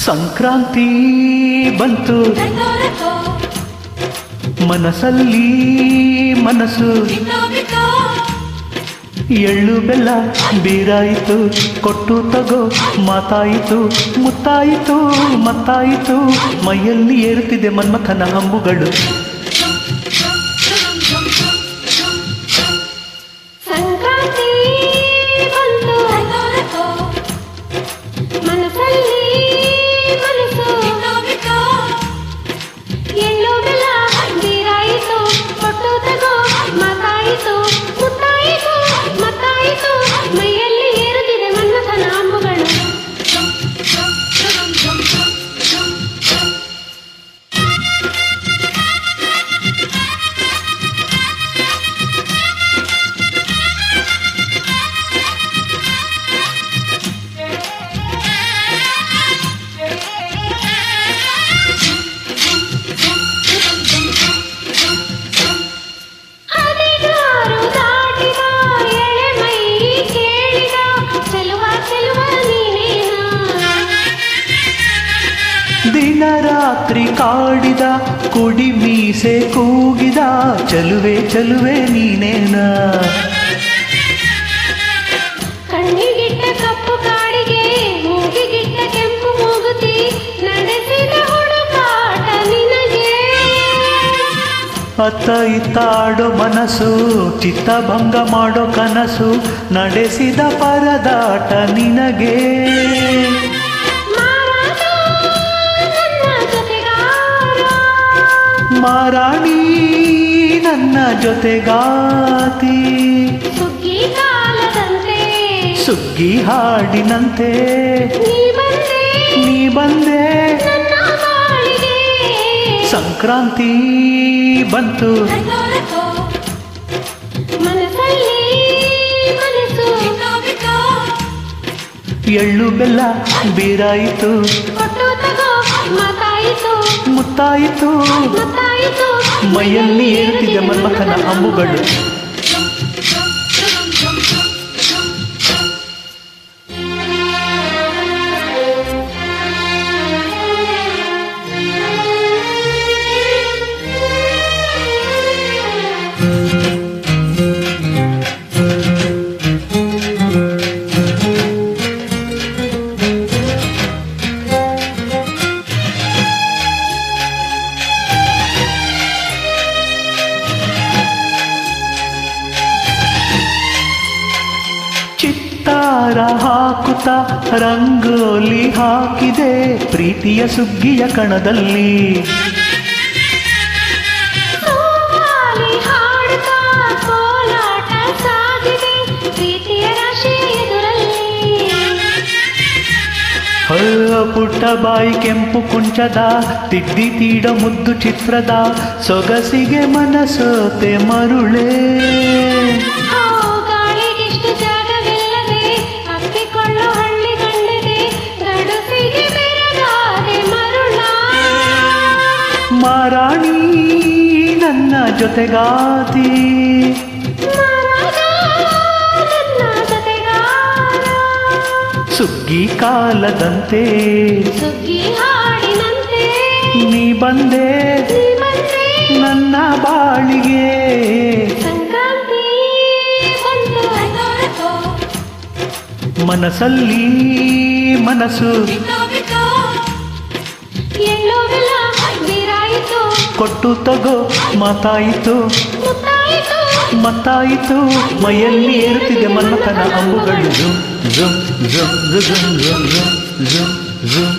ಸಂಕ್ರಾಂತಿ ಬಂತು ಮನಸ್ಸಲ್ಲಿ ಮನಸ್ಸು ಎಳ್ಳು ಬೆಲ್ಲ ಬೀರಾಯಿತು ಕೊಟ್ಟು ತಗೋ ಮಾತಾಯಿತು ಮುತ್ತಾಯಿತು ಮತ್ತಾಯಿತು ಮೈಯಲ್ಲಿ ಏರುತ್ತಿದೆ ಮನ್ಮಥನ ಅಂಬುಗಳು. ದಿನ ರಾತ್ರಿ ಕಾಡಿದ ಕುಡಿ ಮೀಸೆ ಕೂಗಿದ ಚಲುವೆ ಚಲುವೆ ನೀನೇನ. ಕಣ್ಣಿಗಿಟ್ಟ ಕಪ್ಪು ಕಾಡಿಗೆ ಮೂಗಿಗಿಟ್ಟ ಕೆಂಪು ಮೂಗುತಿ ನಡೆಸಿದ ಹುಡುಕಾಟ ನಿನಗೆ. ಅತ್ತ ಇತ್ತಾಡೋ ಮನಸ್ಸು ಚಿತ್ತಭಂಗ ಮಾಡೋ ಕನಸು ನಡೆಸಿದ ಪರದಾಟ ನಿನಗೆ. ಮಾರಾಣಿ ನನ್ನ ಜೊತೆಗಾತಿ ಸುಗ್ಗಿ ಕಾಲದಂತೆ ಸುಗ್ಗಿ ಹಾಡಿನಂತೆ ನೀ ಬಂದೆ ನನ್ನ ಬಾಳಿಗೆ. ಸಂಕ್ರಾಂತಿ ಬಂತು ಮನಸ್ಸಲ್ಲಿ ಮನಸ್ಸು ಎಳ್ಳು ಬೆಲ್ಲ ಬೀರಾಯಿತು ಕೊಟ್ಟು ತಗೋ ಮಾತಾಯಿತು ಮುತ್ತಾಯಿತು ಮೈಯಲ್ಲಿ ಏರುತ್ತಿದೆ ಮನ್ಮಥನ ಅಂಬುಗಳು. ಚಿತ್ತಾರ ಹಾಕುತ್ತ ರಂಗೋಲಿ ಹಾಕಿದೆ ಪ್ರೀತಿಯ ಸುಗ್ಗಿಯ ಕಣದಲ್ಲಿ. ಹಾಡುತ್ತಾ ಕೋಲಾಟ ಸಾಗಿದೆ ಪ್ರೀತಿಯ ರಾಶಿಯ ಎದುರಲ್ಲಿ. ಪುಟ್ಟ ಬಾಯಿ ಕೆಂಪು ಕುಂಚದ ತಿದ್ದಿ ತೀಡ ಮುದ್ದು ಚಿತ್ರದ ಸೊಗಸಿಗೆ ಮನಸೋತೆ ಮರುಳೇ. ಮಾರಾಣಿ ನನ್ನ ಜೊತೆಗಾತಿ ಸುಗ್ಗಿ ಕಾಲದಂತೆ ಸುಗ್ಗಿ ಹಾಡಿನಂತೆ ನೀ ಬಂದೆ ನನ್ನ ಬಾಳಿಗೆ. ಸಂಕ್ರಾಂತಿ ಬಂತು ಮನಸ್ಸಲ್ಲಿ ಮನಸ್ಸು ಎಳ್ಳು ಬೆಲ್ಲ ಬೀರಾಯಿತು ಕೊಟ್ಟು ತಗೋ ಮಾತಾಯಿತು ಮತ್ತಾಯಿತು ಮೈಯಲ್ಲಿ ಏರುತ್ತಿದೆ ಮನ್ಮಥನ ಅಂಬುಗಳು. ಝುಮ್ ಝುಮ್ ಝುಮ್ ಝುಮ್ ಝುಮ್ ಝುಮ್ ಝುಮ್ ಝುಮ್